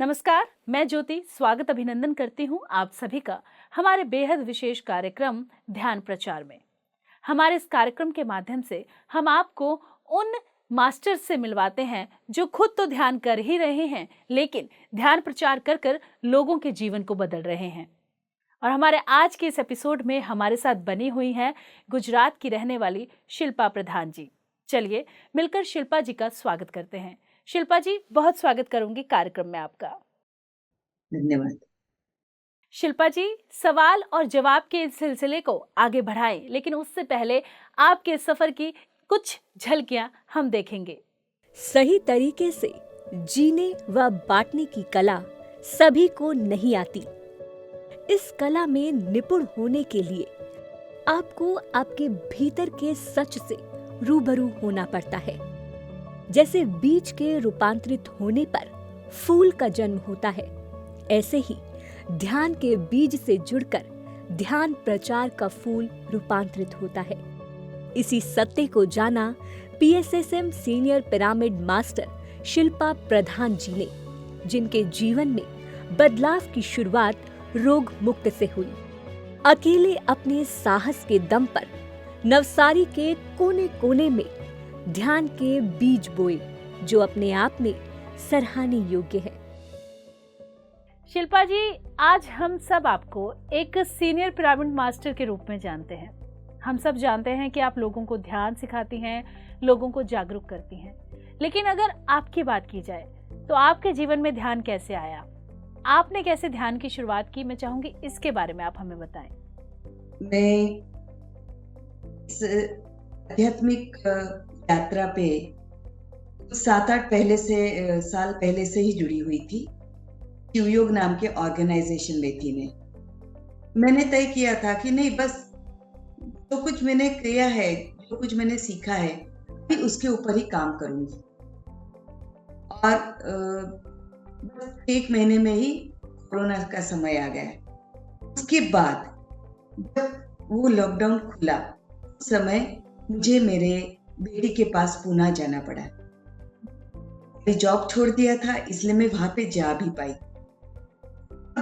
नमस्कार, मैं ज्योति स्वागत अभिनंदन करती हूँ आप सभी का हमारे बेहद विशेष कार्यक्रम ध्यान प्रचार में। हमारे इस कार्यक्रम के माध्यम से हम आपको उन मास्टर्स से मिलवाते हैं जो खुद तो ध्यान कर ही रहे हैं, लेकिन ध्यान प्रचार कर कर लोगों के जीवन को बदल रहे हैं। और हमारे आज के इस एपिसोड में हमारे साथ बनी हुई हैं गुजरात की रहने वाली शिल्पा प्रधान जी। चलिए मिलकर शिल्पा जी का स्वागत करते हैं। शिल्पा जी, बहुत स्वागत करूंगी कार्यक्रम में आपका। धन्यवाद। शिल्पा जी, सवाल और जवाब के इस सिलसिले को आगे बढ़ाएं, लेकिन उससे पहले आपके सफर की कुछ झलकियां हम देखेंगे। सही तरीके से जीने व बांटने की कला सभी को नहीं आती। इस कला में निपुण होने के लिए आपको आपके भीतर के सच से रूबरू होना पड़ता है। जैसे बीज के रूपांतरित होने पर फूल का जन्म होता है, ऐसे ही ध्यान के बीज से जुड़कर ध्यान प्रचार का फूल रूपांतरित होता है। इसी सत्य को जाना PSSM senior pyramid master Shilpa Pradhan ji ने, जिनके जीवन में बदलाव की शुरुआत रोग मुक्त से हुई। अकेले अपने साहस के दम पर नवसारी के कोने कोने में ध्यान के बीज बोए, जो अपने आप में सराहनीय योग्य है। शिल्पा जी, आज हम सब आपको एक सीनियर पिरामिड मास्टर के रूप में जानते हैं। हम सब जानते हैं कि आप लोगों को ध्यान सिखाती हैं, लोगों को जागरूक करती हैं। लेकिन अगर आपकी बात की जाए तो आपके जीवन में ध्यान कैसे आया, आपने कैसे ध्यान की शुरुआत की, मैं चाहूंगी इसके बारे में आप हमें बताएं। मैं इस आध्यात्मिक यात्रा पे 7-8 साल पहले से ही जुड़ी हुई थी। शिवयोग नाम के ऑर्गेनाइजेशन में थी। मैंने तय किया था कि नहीं, बस जो कुछ मैंने किया है, जो कुछ मैंने सीखा है, मैं उसके ऊपर ही काम करूंगी। और बस 1 महीने में ही कोरोना का समय आ गया। उसके बाद जब वो लॉकडाउन खुला, उस समय मुझे मेरे बेटी के पास पुणे जाना पड़ा। मैं जॉब छोड़ दिया था, इसलिए मैं वहां पे जा भी पाई।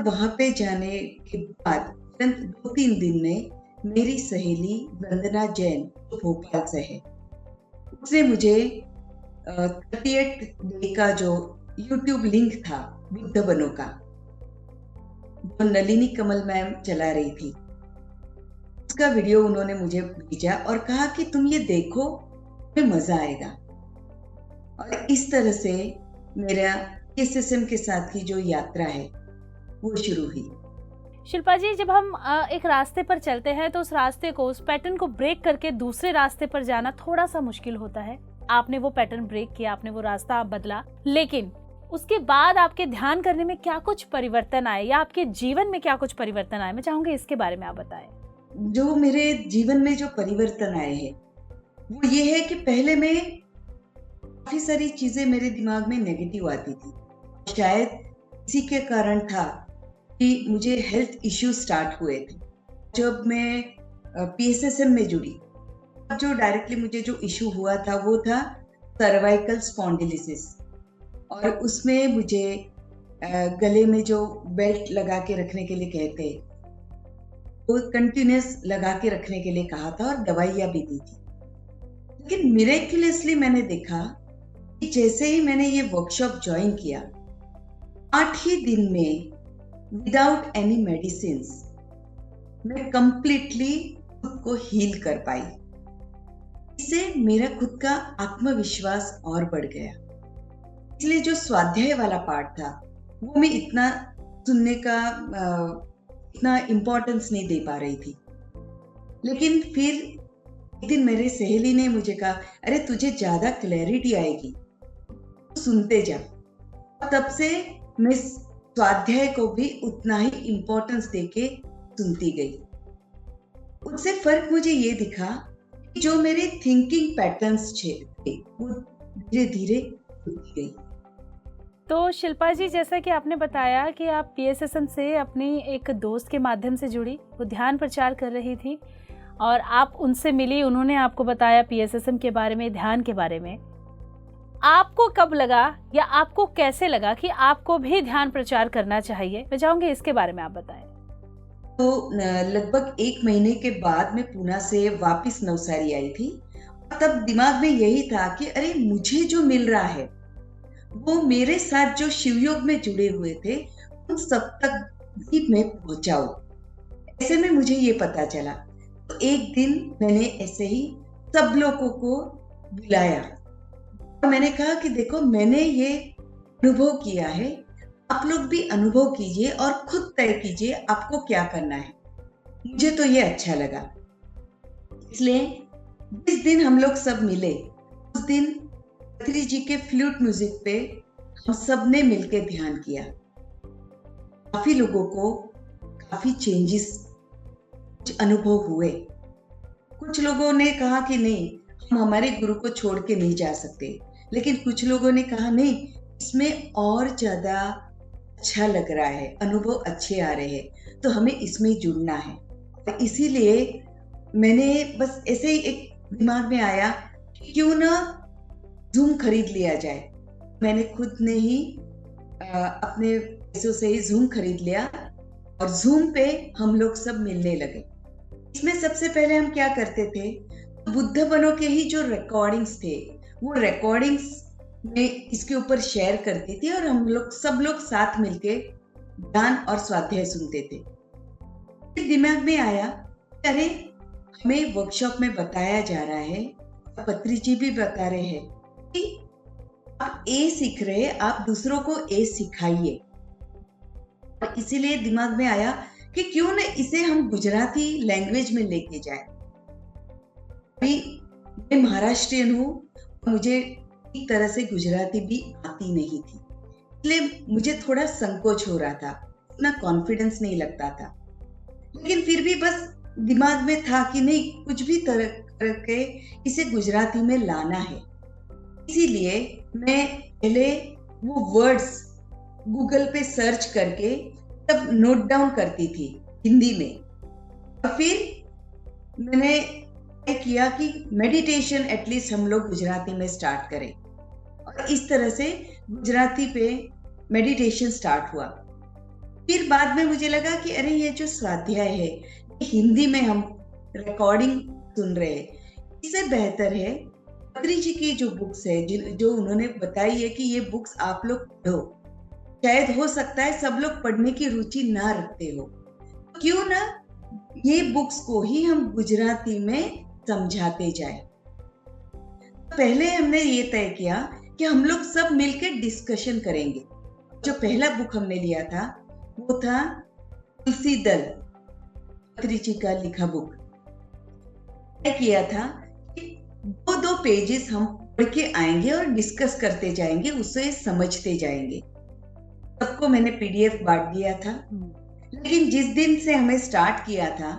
वहां पे जाने के बाद तुरंत 2-3 दिन में मेरी सहेली वंदना जैन, जो भोपाल से है, उसने मुझे 38 डे का जो यूट्यूब लिंक था बुद्ध बनो का, जो नलिनी कमल मैम चला रही थी, उसका वीडियो उन्होंने मुझे भेजा और कहा कि तुम ये देखो, तुम्हें मजा आएगा। और इस तरह से मेरा पीएसएसएम के साथ की जो यात्रा है वो शुरू हुई। शिल्पा जी, जब हम एक रास्ते पर चलते हैं तो उस रास्ते को, उस पैटर्न को ब्रेक करके दूसरे रास्ते पर जाना थोड़ा सा मुश्किल होता है। आपने वो पैटर्न ब्रेक किया, आपने वो रास्ता बदला, लेकिन उसके बाद आपके ध्यान करने में क्या कुछ परिवर्तन आए या आपके जीवन में क्या कुछ परिवर्तन आए, मैं चाहूंगी इसके बारे में आप बताएं। जो मेरे जीवन में जो परिवर्तन आए हैं वो ये है कि पहले में काफी सारी चीजें मेरे दिमाग में नेगेटिव आती थी। शायद इसी के कारण था कि मुझे हेल्थ इश्यू स्टार्ट हुए थे। जब मैं पीएसएसएम में जुड़ी, जो डायरेक्टली मुझे जो इश्यू हुआ था वो था सर्वाइकल स्पॉन्डिलिसिस। और उसमें मुझे गले में जो बेल्ट लगा के रखने के लिए कहते हैं, वो कंटिन्यूस लगा के रखने के लिए कहा था और दवाइयाँ भी दी थी। लेकिन मिरेक्युलसली मैंने देखा कि जैसे ही मैंने ये वर्कशॉप ज्वाइन किया, 8 ही दिन में विदाउट एनी मेडिसिन्स मैं कंप्लीटली खुद को हील कर पाई। इससे मेरा खुद का आत्मविश्वास और बढ़ गया। इसलिए जो स्वाध्याय वाला पार्ट था वो मैं इतना सुनने का इतना इम्पोर्टेंस नहीं दे पा रही थी। लेकिन फिर एक दिन मेरी सहेली ने मुझे कहा, अरे तुझे ज्यादा क्लैरिटी आएगी, सुनते जा। तब से मैं स्वाध्याय को भी उतना ही इम्पोर्टेंस देके सुनती गई। उससे फर्क मुझे ये दिखा कि जो मेरे थिंकिंग पैटर्न्स थे वो धीरे धीरे टूट गई। तो शिल्पा जी, जैसा कि आपने बताया कि आप पीएसएसएम से अपनी एक दोस्त के माध्यम से जुड़ी, वो ध्यान प्रचार कर रही थी और आप उनसे मिली, उन्होंने आपको बताया पीएसएसएम के बारे में, ध्यान के बारे में। आपको कब लगा या आपको कैसे लगा कि आपको भी ध्यान प्रचार करना चाहिए? मैं चाहूंगी इसके बारे में आप बताएं। तो लगभग 1 महीने के बाद मैं पूना से वापस नवसारी आई थी। तब दिमाग में यही था कि अरे मुझे जो मिल रहा है वो मेरे साथ जो शिवयोग में जुड़े हुए थे उन सब तक भी मैं पहुंचाऊं। ऐसे में मुझे ये पता चला। तो एक दिन मैंने ऐसे ही सब लोगों को बुलाया और मैंने कहा कि देखो, मैंने ये अनुभव किया है, आप लोग भी अनुभव कीजिए और खुद तय कीजिए आपको क्या करना है। मुझे तो ये अच्छा लगा। इसलिए जिस दिन हम लोग सब मिले उस दिन पत्री जी के फ्लूट म्यूजिक पे हम सब ने मिलकर ध्यान किया। काफी लोगों को काफी चेंजेस अनुभव हुए। कुछ लोगों ने कहा कि नहीं, हम हमारे गुरु को छोड़ के नहीं जा सकते, लेकिन कुछ लोगों ने कहा नहीं, इसमें और ज्यादा अच्छा लग रहा है, अनुभव अच्छे आ रहे हैं, तो हमें इसमें जुड़ना है। और इसीलिए मैंने बस ऐसे ही एक दिमाग में आया कि क्यों ना जूम खरीद लिया जाए। मैंने खुद ने ही अपने पैसों से ही जूम खरीद लिया और जूम पे हम लोग सब मिलने लगे। इसमें सबसे पहले हम क्या करते थे, बुद्ध बनो के ही जो रिकॉर्डिंग्स थे वो रिकॉर्डिंग्स में इसके ऊपर शेयर करती थी और हम लोग सब लोग साथ मिलके ध्यान और स्वाध्याय सुनते थे। फिर दिमाग में आया, अरे हमें वर्कशॉप में बताया जा रहा है, पत्री जी भी बता रहे हैं कि आप ए सीख रहे हैं, आप दूसरों को ए सिखाइए। और इसीलिए दिमाग में आया कि क्यों न इसे हम गुजराती लैंग्वेज में लेके जाए। अभी मैं महाराष्ट्रियन हूँ, मुझे एक तरह से गुजराती भी आती नहीं थी, इसलिए मुझे थोड़ा संकोच हो रहा था, इतना कॉन्फिडेंस नहीं लगता था। लेकिन फिर भी बस दिमाग में था कि नहीं, कुछ भी तरह करके इसे गुजराती में लाना है। इसीलिए मैं पहले वो वर्ड्स गूगल पे सर्च करके तब नोट डाउन करती थी हिंदी में, और फिर मैंने तय किया कि मेडिटेशन एटलीस्ट हम लोग गुजराती में स्टार्ट करें, और इस तरह से गुजराती पे मेडिटेशन स्टार्ट हुआ। फिर बाद में मुझे लगा कि अरे ये जो स्वाध्याय है ये हिंदी में हम रिकॉर्डिंग सुन रहे हैं, इससे बेहतर है पत्री जी की जो बुक्स है, जो उन्होंने बताई है कि ये बुक्स आप लोग पढ़ो। शायद हो सकता है सब लोग पढ़ने की रुचि ना रखते हो, क्यों ना ये बुक्स को ही हम गुजराती में समझाते जाए। पहले हमने ये तय किया कि हम लोग सब मिलकर डिस्कशन करेंगे। जो पहला बुक हमने लिया था वो था तुलसी दल, पत्री जी का लिखा बुक। तय किया था कि 2-2 पेजेस हम पढ़ के आएंगे और डिस्कस करते जाएंगे, उसे समझते जाएंगे। सबको मैंने पीडीएफ बांट दिया था। लेकिन जिस दिन से हमें स्टार्ट किया था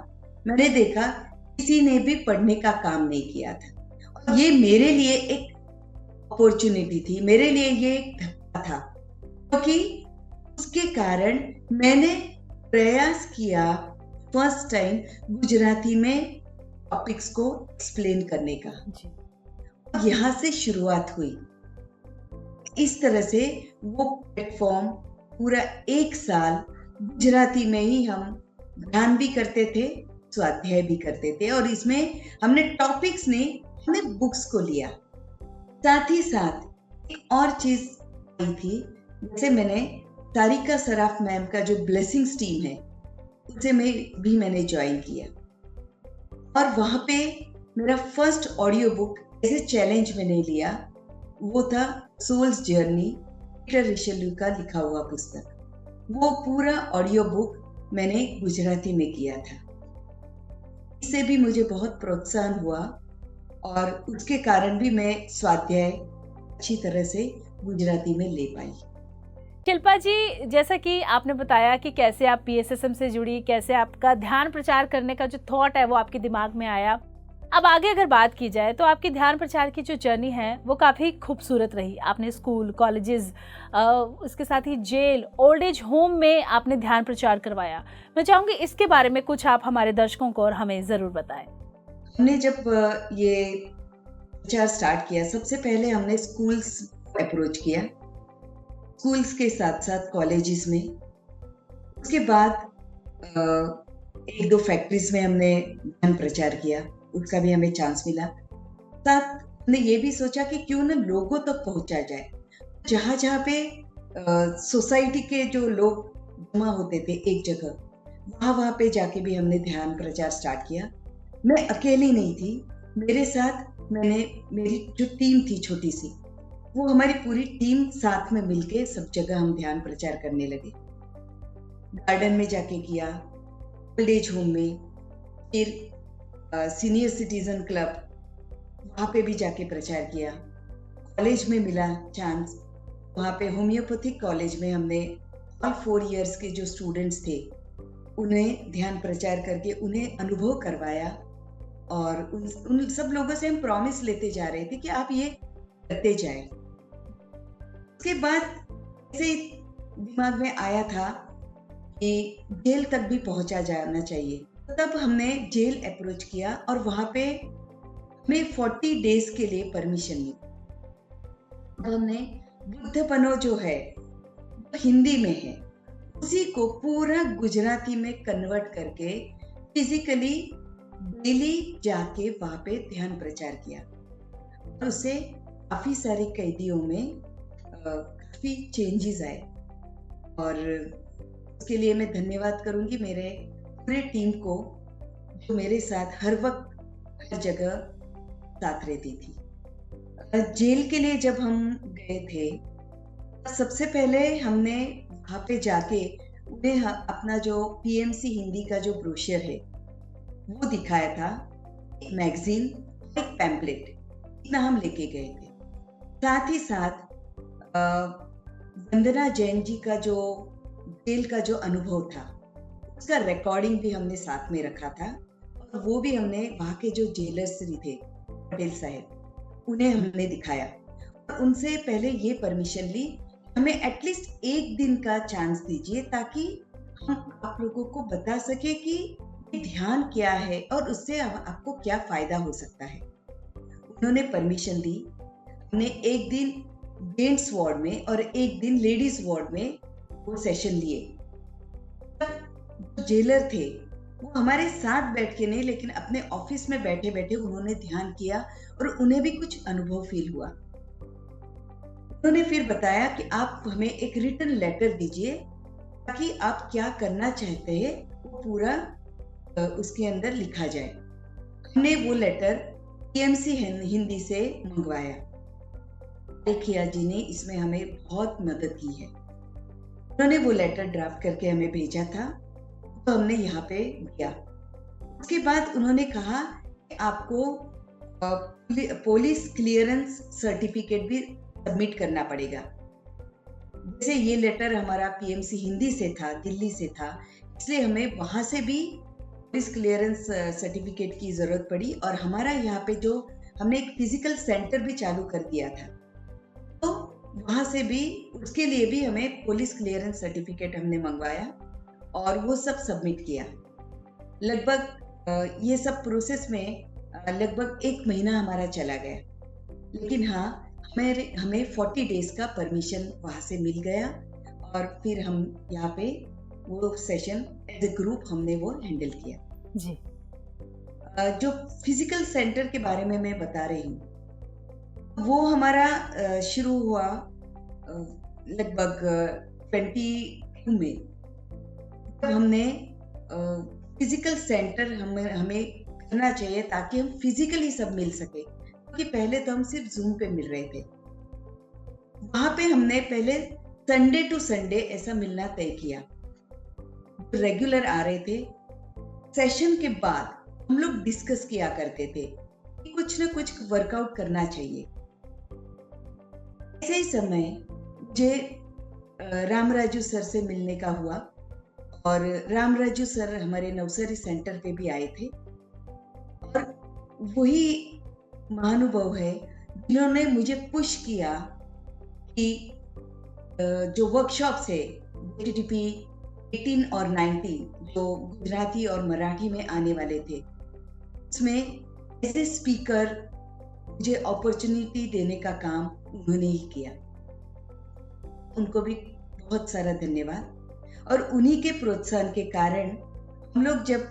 मैंने देखा किसी ने भी पढ़ने का काम नहीं किया था, और ये मेरे लिए एक अपॉर्चुनिटी थी, मेरे लिए ये एक धक्का था, क्योंकि उसके कारण मैंने प्रयास किया फर्स्ट टाइम गुजराती में टॉपिक्स को एक्सप्लेन करने का। यहाँ से शुरुआत हुई। इस तरह से वो प्लेटफॉर्म पूरा 1 साल गुजराती में ही हम ध्यान भी करते थे, स्वाध्याय भी करते थे, और इसमें हमने टॉपिक्स ने हमने बुक्स को लिया। साथ ही साथ एक और चीज आई थी, जैसे मैंने सारिका सराफ मैम का जो ब्लेसिंग्स टीम है उसे मैंने ज्वाइन किया, और वहां पे मेरा फर्स्ट ऑडियो बुक ऐसे चैलेंज मैंने लिया, वो था सोल्स जर्नी, पीटर रिशेल्यू का लिखा हुआ पुस्तक। वो पूरा ऑडियो बुक मैंने गुजराती में किया था। इससे भी मुझे बहुत प्रोत्साहन हुआ, और उसके कारण भी मैं स्वाध्याय अच्छी तरह से गुजराती में ले पाई। शिल्पा जी, जैसा कि आपने बताया कि कैसे आप पीएसएसएम से जुड़ी, कैसे आपका ध्यान प्रचार करने का जो थॉट है वो आपके दिमाग में आया। अब आगे अगर बात की जाए तो आपकी ध्यान प्रचार की जो जर्नी है वो काफ़ी खूबसूरत रही। आपने स्कूल, कॉलेजेस, उसके साथ ही जेल, ओल्ड एज होम में आपने ध्यान प्रचार करवाया। मैं चाहूँगी इसके बारे में कुछ आप हमारे दर्शकों को और हमें ज़रूर बताएं। हमने जब ये प्रचार स्टार्ट किया। सबसे पहले हमने स्कूल्स अप्रोच किया, स्कूल्स के साथ-साथ कॉलेजेस में। उसके बाद अ, 1-2 फैक्ट्रीज़ में हमने ध्यान प्रचार किया, उसका भी हमें चांस मिला। साथ हमने ये भी सोचा कि क्यों ना लोगों तक पहुँचा जाए। जहाँ-जहाँ पे सोसाइटी के जो लोग जमा होते थे एक जगह, वहाँ-वहाँ पे जाके भी हमने ध्यान प्रचार स्टार्ट किया। मैं अकेली नहीं थी, मेरे साथ मेरी जो टीम थी छोटी-सी, वो हमारी पूरी टीम साथ में मिलके सब जगह हम ध्यान प्रचार करने लगे। गार्डन में जाके किया, ओल्ड एज होम में, फिर सीनियर सिटीज़न क्लब, वहाँ पे भी जाके प्रचार किया। कॉलेज में मिला चांस, वहाँ पे होम्योपैथिक कॉलेज में हमने ऑल 4 इयर्स के जो स्टूडेंट्स थे, उन्हें ध्यान प्रचार करके उन्हें अनुभव करवाया और उन सब लोगों से हम प्रॉमिस लेते जा रहे थे कि आप ये करते जाएँ। उसके बाद ऐसे दिमाग में आया था कि जेल तक भी पहुँचा जाना चाहिए। तब हमने जेल अप्रोच किया और वहाँ पे हमें 40 डेज़ के लिए परमिशन मिली। अब हमने बुद्ध बनो जो है, वो हिंदी में है, उसी को पूरा गुजराती में कन्वर्ट करके फिज़िकली डेली जाके वहाँ पे ध्यान प्रचार किया। और उससे काफ़ी सारे कैदियों में काफ़ी चेंजेस आए और उसके लिए मैं धन्यवाद करूँगी मेरे पूरे टीम को, जो मेरे साथ हर वक़्त हर जगह साथ रहती थी। जेल के लिए जब हम गए थे, सबसे पहले हमने वहाँ पे जाके उन्हें अपना जो पीएमसी हिंदी का जो ब्रोशर है, वो दिखाया था। एक मैगज़ीन, एक पैम्पलेट, इतना हम लेके गए थे। साथ ही साथ वंदना जैन जी का जो जेल का जो अनुभव था, उसका रिकॉर्डिंग भी हमने साथ में रखा था और वो भी हमने वहाँ के जो जेलर्स थे, पटेल साहब, उन्हें हमने दिखाया और उनसे पहले ये परमिशन ली, हमें एटलीस्ट 1 दिन का चांस दीजिए ताकि हम आप लोगों को बता सके कि ये ध्यान क्या है और उससे आपको क्या फ़ायदा हो सकता है। उन्होंने परमिशन दी। हमने 1 दिन जेंट्स वार्ड में और 1 दिन लेडीज़ वार्ड में वो सेशन लिए। जो जेलर थे, वो हमारे साथ बैठ के नहीं लेकिन अपने ऑफिस में बैठे-बैठे उन्होंने ध्यान किया और उन्हें भी कुछ अनुभव फ़ील हुआ। उन्होंने फिर बताया कि आप हमें एक रिटन लेटर दीजिए ताकि आप क्या करना चाहते हैं वो पूरा उसके अंदर लिखा जाए। हमने वो लेटर पीएमसी हिंदी से मंगवाया। लेखिया जी ने इसमें हमें बहुत मदद की है। उन्होंने वो लेटर ड्राफ्ट करके हमें भेजा था, तो हमने यहाँ पे दिया। उसके बाद उन्होंने कहा कि आपको पुलिस क्लियरेंस सर्टिफिकेट भी सबमिट करना पड़ेगा। जैसे ये लेटर हमारा पीएमसी हिंदी से था, दिल्ली से था, इसलिए हमें वहाँ से भी पुलिस क्लियरेंस सर्टिफिकेट की ज़रूरत पड़ी और हमारा यहाँ पे जो हमने एक फिजिकल सेंटर भी चालू कर दिया था, तो वहाँ से भी उसके लिए भी हमें पुलिस क्लियरेंस सर्टिफिकेट हमने मंगवाया और वो सब सबमिट किया। लगभग ये सब प्रोसेस में लगभग 1 महीना हमारा चला गया, लेकिन हाँ, हमें 40 डेज़ का परमिशन वहाँ से मिल गया और फिर हम यहाँ पे वो सेशन एज ए ग्रुप हमने वो हैंडल किया। जी। जो फिजिकल सेंटर के बारे में मैं बता रही हूँ, वो हमारा शुरू हुआ लगभग 22 में, जब हमने फिजिकल सेंटर हमें करना चाहिए ताकि हम फिजिकली सब मिल सके, क्योंकि पहले तो हम सिर्फ जूम पे मिल रहे थे। वहाँ पे हमने पहले संडे टू संडे ऐसा मिलना तय किया। रेगुलर आ रहे थे, सेशन के बाद हम लोग डिस्कस किया करते थे कि कुछ ना कुछ वर्कआउट करना चाहिए। ऐसे ही समय मुझे रामराजू सर से मिलने का हुआ और रामराजू सर हमारे नवसारी सेंटर पे भी आए थे और वही महानुभव है जिन्होंने मुझे पुश किया कि जो वर्कशॉप्स है DTTP 18 और 19 जो गुजराती और मराठी में आने वाले थे, उसमें ऐसे स्पीकर मुझे अपॉर्चुनिटी देने का काम उन्होंने ही किया। उनको भी बहुत सारा धन्यवाद। और उन्हीं के प्रोत्साहन के कारण हम लोग जब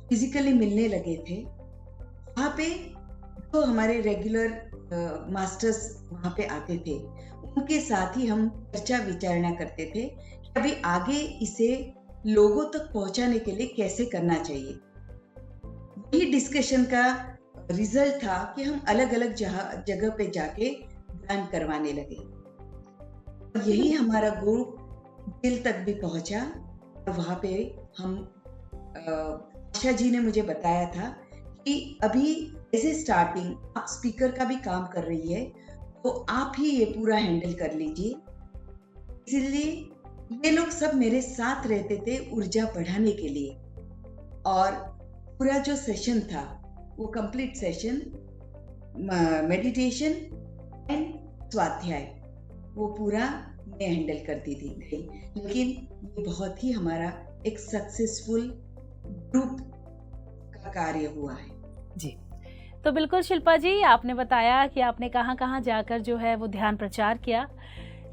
फिजिकली मिलने लगे थे, वहाँ पे जो हमारे रेगुलर मास्टर्स वहाँ पे आते थे, उनके साथ ही हम चर्चा विचारणा करते थे कि अभी आगे इसे लोगों तक पहुँचाने के लिए कैसे करना चाहिए। वही डिस्कशन का रिजल्ट था कि हम अलग-अलग जगह पे जाके ध्यान करवाने लगे। यही हमारा ग्रुप दिल तक भी पहुंचा। और वहाँ पे हम आशा जी ने मुझे बताया था कि अभी ऐसे स्टार्टिंग आप स्पीकर का भी काम कर रही है, तो आप ही ये पूरा हैंडल कर लीजिए। इसलिए ये लोग सब मेरे साथ रहते थे ऊर्जा बढ़ाने के लिए। और पूरा जो सेशन था वो कंप्लीट सेशन मेडिटेशन एंड स्वाध्याय वो पूरा मैं हैंडल करती थी। लेकिन ये बहुत ही हमारा एक सक्सेसफुल ग्रुप का कार्य हुआ है। जी, तो बिल्कुल शिल्पा जी, आपने बताया कि आपने कहाँ कहाँ जाकर जो है वो ध्यान प्रचार किया।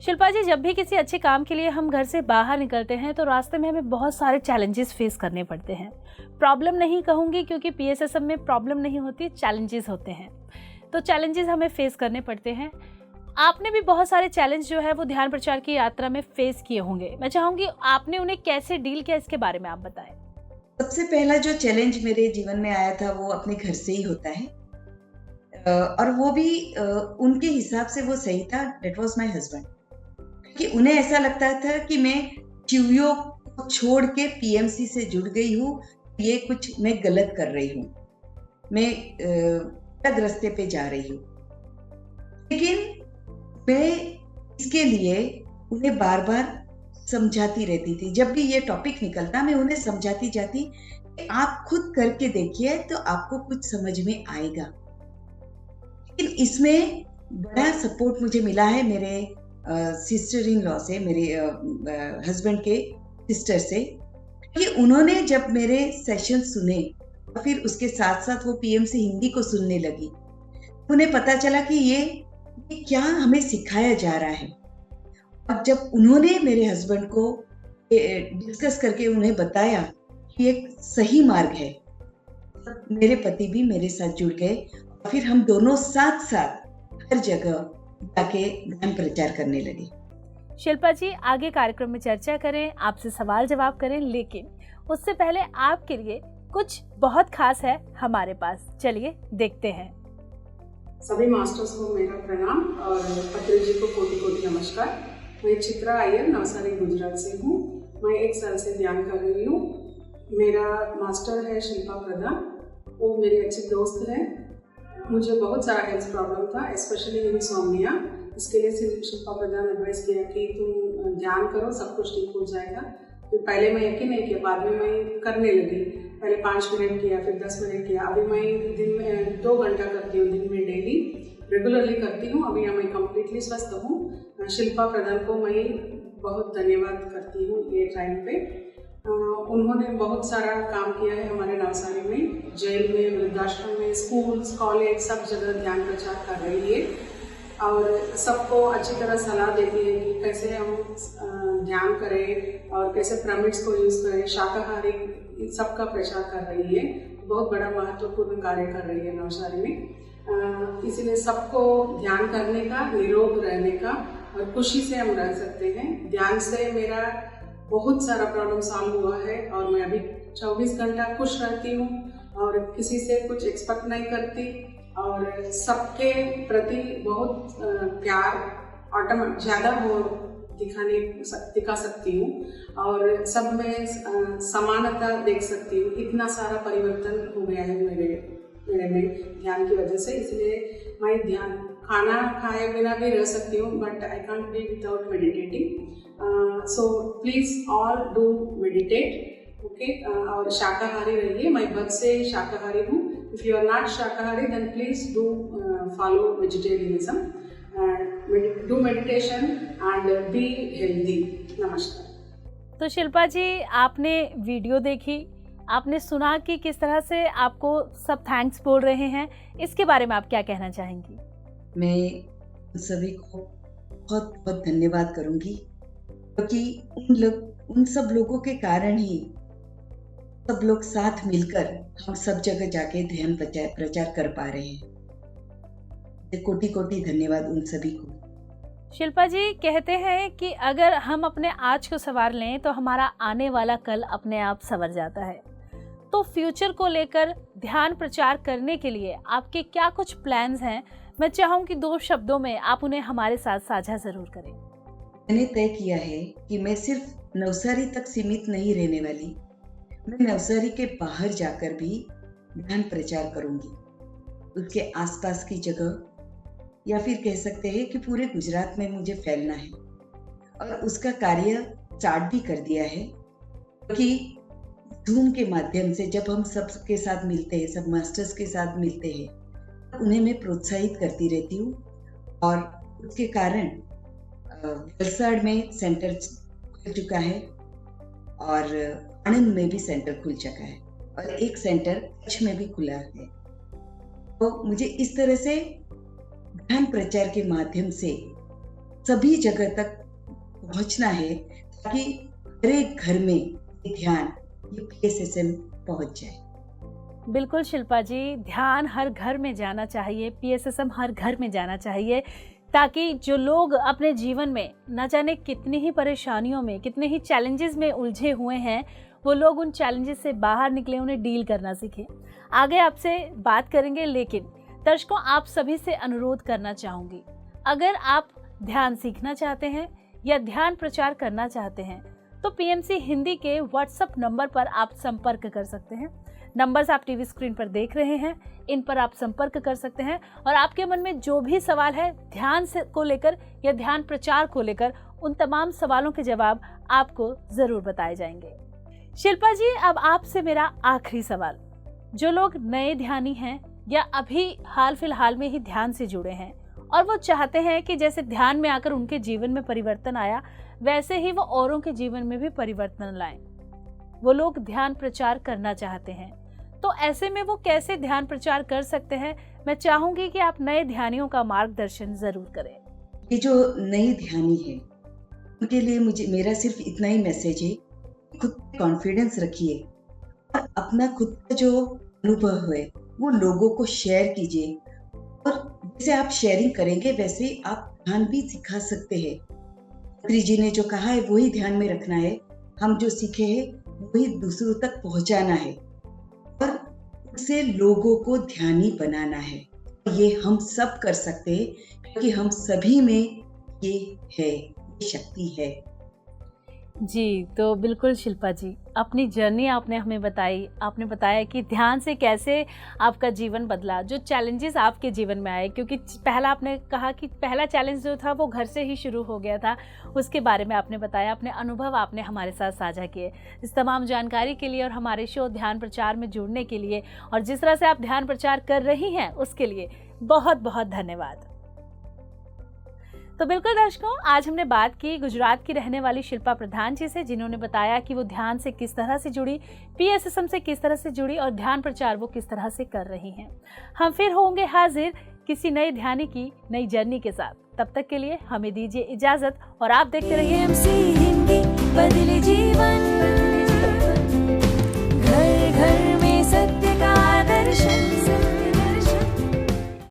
शिल्पा जी, जब भी किसी अच्छे काम के लिए हम घर से बाहर निकलते हैं तो रास्ते में हमें बहुत सारे चैलेंजेस फेस करने पड़ते हैं। प्रॉब्लम नहीं कहूँगी क्योंकि PSSM में प्रॉब्लम नहीं होती, चैलेंजेस होते हैं। तो चैलेंजेस हमें फेस करने पड़ते हैं। आपने भी बहुत सारे चैलेंज जो है वो ध्यान प्रचार की यात्रा में फेस किए होंगे। मैं चाहूँगी आपने उन्हें कैसे डील किया, इसके बारे में आप बताएं। सबसे पहला जो चैलेंज मेरे जीवन में आया था वो अपने घर से ही होता है। और वो भी उनके हिसाब से वो सही था। That was my husband. कि उन्हें ऐसा लगता था कि मैं चिड़ियों को छोड़ के PMC से जुड़ गई हूँ, ये कुछ मैं गलत कर रही हूँ, मैं गलत रास्ते पे जा रही हूँ। लेकिन मैं इसके लिए उन्हें बार बार समझाती रहती थी। जब भी ये टॉपिक निकलता मैं उन्हें समझाती जाती कि आप खुद करके देखिए तो आपको कुछ समझ में आएगा। लेकिन इसमें बड़ा सपोर्ट मुझे मिला है मेरे सिस्टर इन लॉ से, मेरे हस्बैंड के सिस्टर से, कि उन्होंने जब मेरे सेशन सुने और फिर उसके साथ साथ वो PMC हिंदी को सुनने लगी, उन्हें पता चला कि ये क्या हमें सिखाया जा रहा है। और जब उन्होंने मेरे हस्बैंड को डिस्कस करके उन्हें बताया कि एक सही मार्ग है, मेरे पति भी मेरे साथ जुड़ गए और फिर हम दोनों साथ साथ हर जगह जाके ध्यान प्रचार करने लगे। शिल्पा जी, आगे कार्यक्रम में चर्चा करें, आपसे सवाल जवाब करें, लेकिन उससे पहले आपके लिए कुछ बहुत खास है हमारे पास। चलिए देखते हैं। सभी मास्टर्स को मेरा प्रणाम और पत्री जी को कोटि कोटि नमस्कार। मैं चित्रा अय्यर नवसारी गुजरात से हूँ। मैं 1 साल से ध्यान कर रही हूँ। मेरा मास्टर है शिल्पा प्रधान, वो मेरी अच्छी दोस्त है। मुझे बहुत सारा हेल्थ प्रॉब्लम था, स्पेशली इंसोम्निया। इसके लिए शिल्पा प्रधान ने एडवाइस किया कि तुम ध्यान करो, सब कुछ ठीक हो जाएगा। फिर पहले मैं यकीन नहीं किया, बाद में मैं करने लगी। पहले 5 मिनट किया, फिर 10 मिनट किया। अभी मैं दिन में 2 घंटा करती हूँ, दिन में डेली रेगुलरली करती हूँ। अभी मैं कम्प्लीटली स्वस्थ हूँ। शिल्पा प्रधान को मैं बहुत धन्यवाद करती हूँ ये टाइम पे। उन्होंने बहुत सारा काम किया है हमारे नवसारी में, जेल में, वृद्धाश्रम में, स्कूल्स, कॉलेज, सब जगह ध्यान प्रचार कर रही है और सबको अच्छी तरह सलाह देती है कि कैसे हम ध्यान करें और कैसे पिरामिड्स को यूज़ करें। शाकाहारी सबका प्रचार कर रही है, बहुत बड़ा महत्वपूर्ण कार्य कर रही है नवसारी में। इसीलिए सबको ध्यान करने का, निरोग रहने का और खुशी से हम रह सकते हैं। ध्यान से मेरा बहुत सारा प्रॉब्लम सॉल्व हुआ है और मैं अभी 24 घंटा खुश रहती हूँ और किसी से कुछ एक्सपेक्ट नहीं करती और सबके प्रति बहुत प्यार ऑटोमेटिक ज़्यादा हो दिखा सकती हूँ और सब में समानता देख सकती हूँ। इतना सारा परिवर्तन हो गया है मेरे में ध्यान की वजह से। इसलिए मैं ध्यान खाना खाए बिना भी रह सकती हूँ, but I can't be without meditating. So please all do meditate, okay. और शाकाहारी रहिए। मैं बद से शाकाहारी हूँ। इफ यू आर नॉट शाकाहारी then please do follow vegetarianism, do meditation and be healthy. नमस्कार। तो शिल्पा जी, आपने वीडियो देखी, आपने सुना कि किस तरह से आपको सब थैंक्स बोल रहे हैं, इसके बारे में आप क्या कहना चाहेंगी? मैं उन सभी को बहुत बहुत धन्यवाद करूंगी, क्योंकि उन सब लोगों के कारण ही सब लोग साथ मिलकर हम सब जगह जाके ध्यान प्रचार कर पा रहे हैं। कोटि कोटि धन्यवाद उन सभी को। शिल्पा जी कहते हैं कि अगर हम अपने आज को संवार लें तो हमारा आने वाला कल अपने आप संवर जाता है। तो फ्यूचर को लेकर ध्यान प्रचार करने के लिए आपके क्या कुछ प्लान्स हैं? मैं चाहूँ कि 2 शब्दों में आप उन्हें हमारे साथ साझा जरूर करें। मैंने तय किया है कि मैं सिर्फ नवसारी तक सीमित नहीं रहने वाली। मैं नवसारी के बाहर जाकर भी ध्यान प्रचार करूंगी। उसके आसपास की जगह, या फिर कह सकते हैं कि पूरे गुजरात में मुझे फैलना है, और उसका कार्य स्टार्ट भी कर दिया है। क्योंकि धूम के माध्यम से जब हम सब के साथ मिलते हैं, सब मास्टर्स के साथ मिलते हैं, उन्हें मैं प्रोत्साहित करती रहती हूँ। और उसके कारण वलसाड़ में सेंटर खुल चुका है और आनंद में भी सेंटर खुल चुका है, और एक सेंटर कच्छ में भी खुला है। तो मुझे इस तरह से ध्यान प्रचार के माध्यम से सभी जगह तक पहुंचना है, ताकि हर एक घर में ये ध्यान, ये PSSM पहुंच जाए। बिल्कुल शिल्पा जी, ध्यान हर घर में जाना चाहिए, PSSM हर घर में जाना चाहिए, ताकि जो लोग अपने जीवन में न जाने कितनी ही परेशानियों में, कितने ही चैलेंजेस में उलझे हुए हैं, वो लोग उन चैलेंजेस से बाहर निकले, उन्हें डील करना सीखें। आगे आपसे बात करेंगे, लेकिन दर्शकों आप सभी से अनुरोध करना चाहूँगी, अगर आप ध्यान सीखना चाहते हैं या ध्यान प्रचार करना चाहते हैं तो PMC हिंदी के WhatsApp नंबर पर आप संपर्क कर सकते हैं। नंबर्स आप टीवी स्क्रीन पर देख रहे हैं, इन पर आप संपर्क कर सकते हैं और आपके मन में जो भी सवाल है ध्यान से को लेकर या ध्यान प्रचार को लेकर, उन तमाम सवालों के जवाब आपको जरूर बताए जाएंगे। शिल्पा जी, अब आपसे मेरा आखिरी सवाल, जो लोग नए ध्यानी हैं या अभी हाल फिलहाल में ही ध्यान से जुड़े हैं और वो चाहते हैं कि जैसे ध्यान में आकर उनके जीवन में परिवर्तन आया, वैसे ही वो औरों के जीवन में भी परिवर्तन लाएं, वो लोग ध्यान प्रचार करना चाहते हैं, तो ऐसे में वो कैसे ध्यान प्रचार कर सकते हैं? मैं चाहूंगी कि आप नए ध्यानियों का मार्गदर्शन जरूर करें। ये जो नए ध्यानी है उनके लिए मेरा सिर्फ इतना ही मैसेज है, खुद कॉन्फिडेंस रखिए और अपना खुद का जो अनुभव है वो लोगों को शेयर कीजिए, और जैसे आप शेयरिंग करेंगे वैसे आप ध्यान भी सिखा सकते हैं। पत्री जी ने जो कहा है वही ध्यान में रखना है, हम जो सीखे हैं वही दूसरों तक पहुंचाना है और उससे लोगों को ध्यानी बनाना है। ये हम सब कर सकते हैं, क्योंकि हम सभी में ये है, ये शक्ति है। जी, तो बिल्कुल शिल्पा जी, अपनी जर्नी आपने हमें बताई, आपने बताया कि ध्यान से कैसे आपका जीवन बदला, जो चैलेंजेस आपके जीवन में आए, क्योंकि पहला आपने कहा कि पहला चैलेंज जो था वो घर से ही शुरू हो गया था, उसके बारे में आपने बताया, अपने अनुभव आपने हमारे साथ साझा किए। इस तमाम जानकारी के लिए और हमारे शो ध्यान प्रचार में जुड़ने के लिए और जिस तरह से आप ध्यान प्रचार कर रही हैं उसके लिए बहुत बहुत धन्यवाद। तो बिल्कुल दर्शकों, आज हमने बात की गुजरात की रहने वाली शिल्पा प्रधान जी से, जिन्होंने बताया कि वो ध्यान से किस तरह से जुड़ी, PSSM से किस तरह से जुड़ी और ध्यान प्रचार वो किस तरह से कर रही हैं। हम फिर होंगे हाजिर किसी नए ध्यानी की नई जर्नी के साथ। तब तक के लिए हमें दीजिए इजाजत और आप देखते रहिए PMC हिंदी, बदले जीवन, घर घर में सत्य का दर्शन।